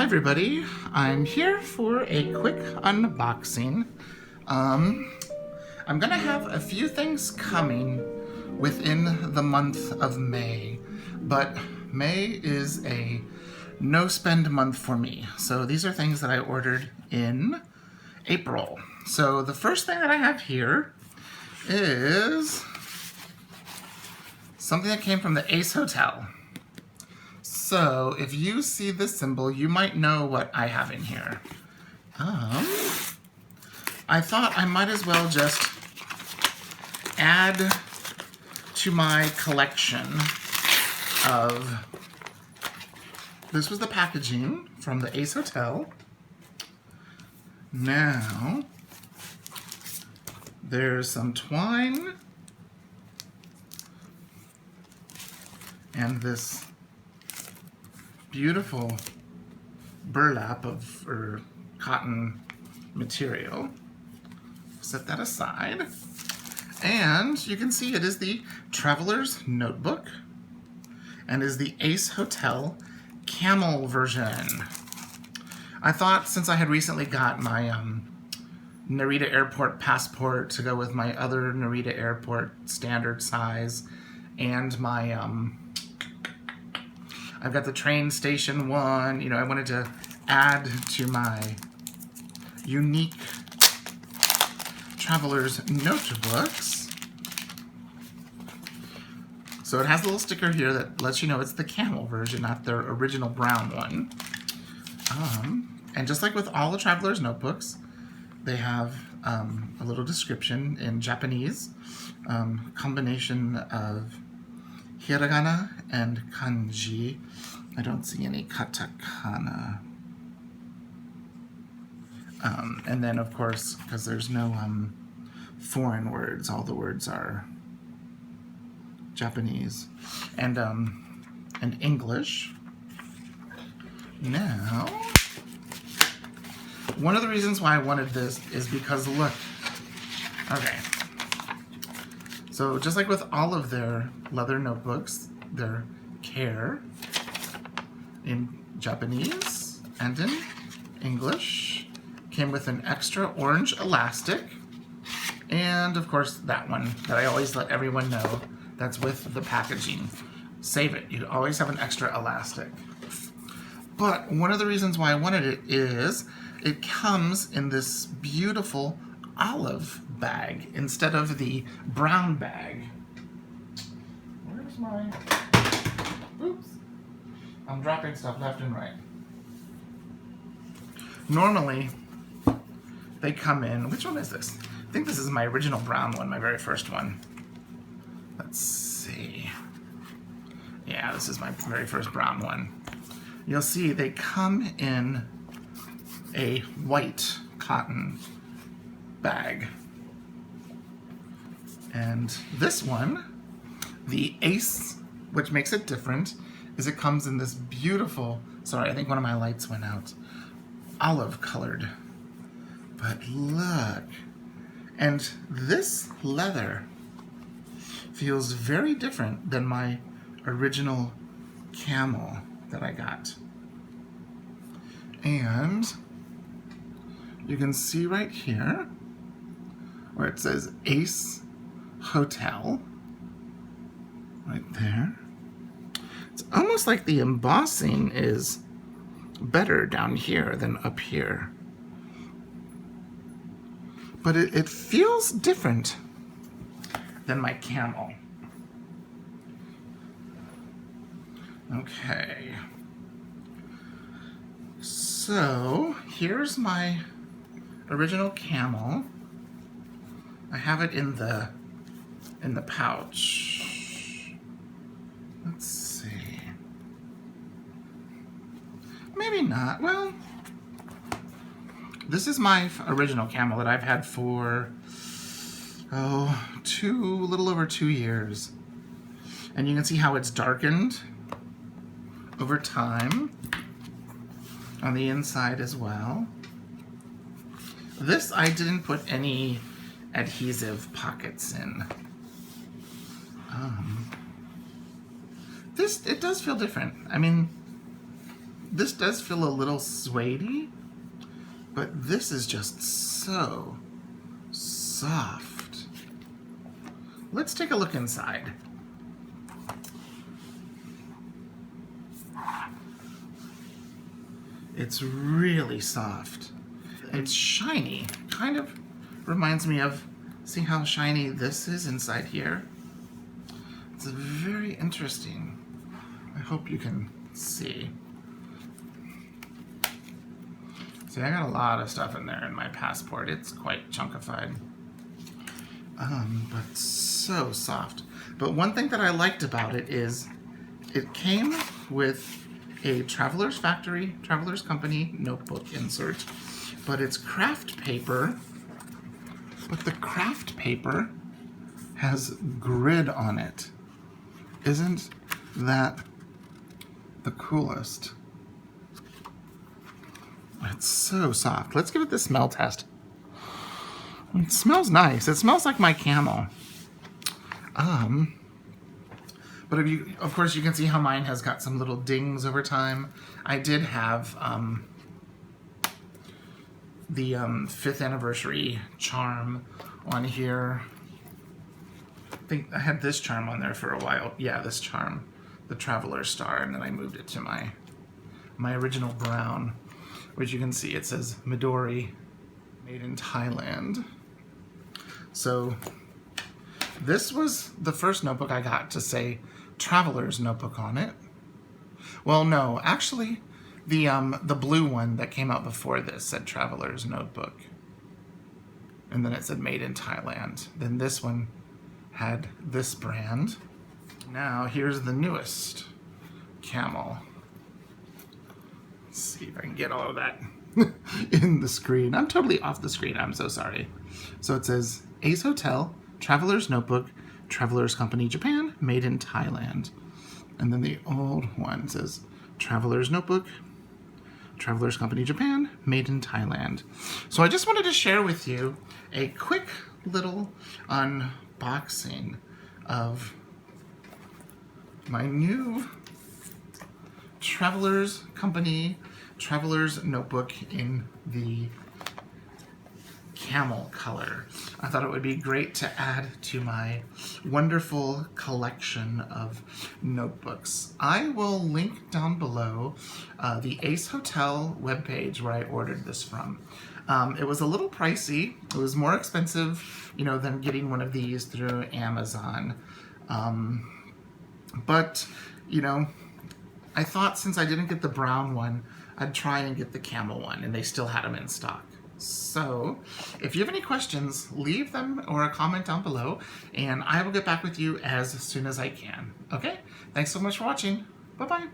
everybody, I'm here for a quick unboxing. I'm gonna have a few things coming within the month of May, but May is a no-spend month for me. So these are things that I ordered in April. So the first thing that I have here is something that came from the Ace Hotel. So if you see this symbol, you might know what I have in here. I thought I might as well just add to my collection of, this was the packaging from the Ace Hotel. Now, there's some twine and this beautiful burlap or cotton material. Set that aside. And you can see it is the Traveler's Notebook and is the Ace Hotel camel version. I thought since I had recently got my Narita Airport passport to go with my other Narita Airport standard size and my I've got the train station one, you know, I wanted to add to my unique Traveler's Notebooks. So it has a little sticker here that lets you know it's the camel version, not their original brown one. And just like with all the Traveler's Notebooks, they have a little description in Japanese, combination of hiragana and kanji. I don't see any katakana. And then, of course, because there's no foreign words, all the words are Japanese and English. Now, one of the reasons why I wanted this is because, look, okay. So just like with all of their leather notebooks, their care in Japanese and in English came with an extra orange elastic, and of course that one that I always let everyone know that's with the packaging. Save it, you always have an extra elastic. But one of the reasons why I wanted it is it comes in this beautiful olive bag instead of the brown bag. Where's my... Oops. I'm dropping stuff left and right. Normally, they come in... Which one is this? I think this is my original brown one, my very first one. Let's see. Yeah, this is my very first brown one. You'll see they come in a white cotton bag. And this one, the Ace, which makes it different, is it comes in this beautiful, sorry, I think one of my lights went out, olive colored. But look, and this leather feels very different than my original camel that I got. And you can see right here where it says Ace Hotel, right there. It's almost like the embossing is better down here than up here. But it feels different than my camel. Okay. So here's my original camel. I have it in the pouch. Let's see. Maybe not. Well, this is my original camel that I've had for a little over 2 years. And you can see how it's darkened over time on the inside as well. This I didn't put any adhesive pockets in. It does feel different. I mean, this does feel a little suede-y, but this is just so soft. Let's take a look inside. It's really soft. It's shiny. Kind of reminds me of, see how shiny this is inside here? It's very interesting. I hope you can see. See, I got a lot of stuff in there in my passport. It's quite chunkified. But so soft. But one thing that I liked about it is it came with a Traveler's Company notebook insert, but it's craft paper, but the craft paper has grid on it. Isn't that the coolest? It's so soft. Let's give it the smell test. It smells nice. It smells like my camel. But of course, you can see how mine has got some little dings over time. I did have the 5th anniversary charm on here. I think I had this charm on there for a while. Yeah, this charm, the Traveler Star, and then I moved it to my original brown, which you can see it says Midori, made in Thailand. So this was the first notebook I got to say Traveler's Notebook on it. Well, no, actually, the blue one that came out before this said Traveler's Notebook. And then it said made in Thailand. Then this one had this brand. Now, here's the newest Camel. Let's see if I can get all of that in the screen. I'm totally off the screen. I'm so sorry. So it says Ace Hotel, Traveler's Notebook, Traveler's Company Japan, made in Thailand. And then the old one says Traveler's Notebook, Traveler's Company Japan, made in Thailand. So I just wanted to share with you a quick little unboxing of my new Traveler's Company Traveler's Notebook in the camel color. I thought it would be great to add to my wonderful collection of notebooks. I will link down below the Ace Hotel webpage where I ordered this from. It was a little pricey. It was more expensive, than getting one of these through Amazon. But, I thought since I didn't get the brown one, I'd try and get the camel one, and they still had them in stock. So, if you have any questions, leave them or a comment down below, and I will get back with you as soon as I can. Okay? Thanks so much for watching. Bye-bye.